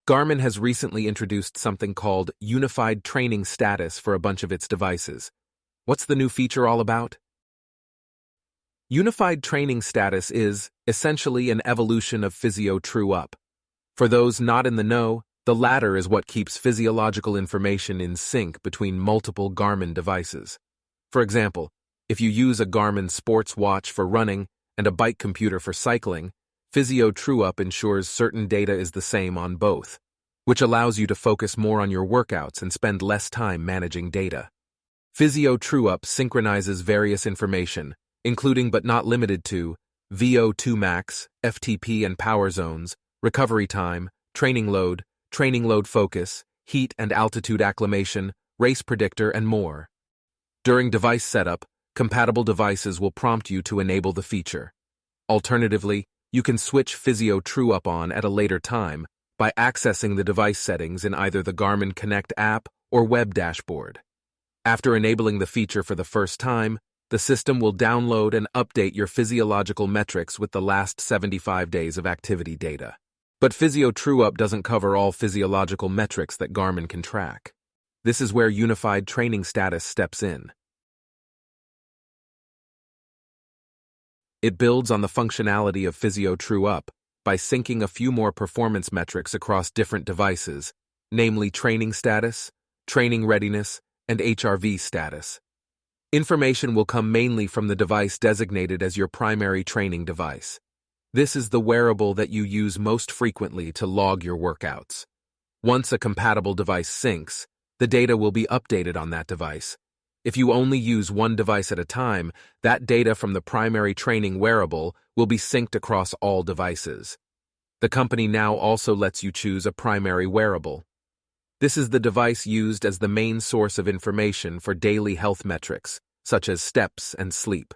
Garmin has recently introduced something called Unified Training Status for a bunch of its devices. What's the new feature all about? Unified Training Status is, essentially, an evolution of Physio True Up. For those not in the know, the latter is what keeps physiological information in sync between multiple Garmin devices. For example, if you use a Garmin sports watch for running and a bike computer for cycling, Physio True Up ensures certain data is the same on both, which allows you to focus more on your workouts and spend less time managing data. Physio True Up synchronizes various information, including but not limited to VO2 max, FTP and power zones, recovery time, training load focus, heat and altitude acclimation, race predictor, and more. During device setup, compatible devices will prompt you to enable the feature. Alternatively, you can switch Physio True Up on at a later time by accessing the device settings in either the Garmin Connect app or web dashboard. After enabling the feature for the first time, the system will download and update your physiological metrics with the last 75 days of activity data. But Physio True Up doesn't cover all physiological metrics that Garmin can track. This is where Unified Training Status steps in. It builds on the functionality of Physio True Up by syncing a few more performance metrics across different devices, namely training status, training readiness, and HRV status. Information will come mainly from the device designated as your primary training device. This is the wearable that you use most frequently to log your workouts. Once a compatible device syncs, the data will be updated on that device. If you only use one device at a time, that data from the primary training wearable will be synced across all devices. The company now also lets you choose a primary wearable. This is the device used as the main source of information for daily health metrics, such as steps and sleep.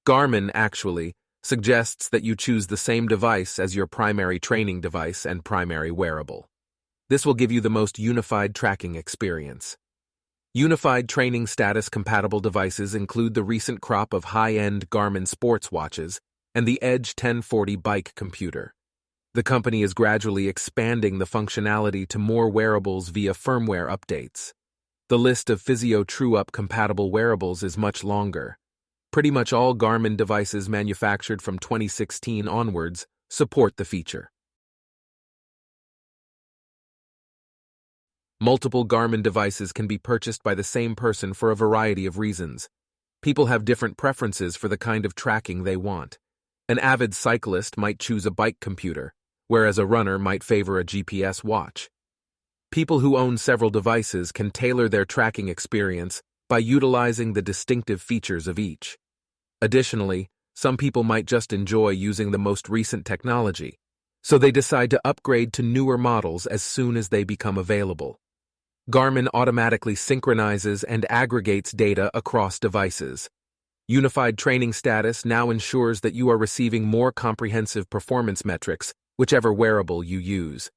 Garmin, actually, suggests that you choose the same device as your primary training device and primary wearable. This will give you the most unified tracking experience. Unified Training Status compatible devices include the recent crop of high-end Garmin sports watches and the Edge 1040 bike computer. The company is gradually expanding the functionality to more wearables via firmware updates. The list of Physio True Up compatible wearables is much longer. Pretty much all Garmin devices manufactured from 2016 onwards support the feature. Multiple Garmin devices can be purchased by the same person for a variety of reasons. People have different preferences for the kind of tracking they want. An avid cyclist might choose a bike computer, whereas a runner might favor a GPS watch. People who own several devices can tailor their tracking experience by utilizing the distinctive features of each. Additionally, some people might just enjoy using the most recent technology, so they decide to upgrade to newer models as soon as they become available. Garmin automatically synchronizes and aggregates data across devices. Unified Training Status now ensures that you are receiving more comprehensive performance metrics, whichever wearable you use.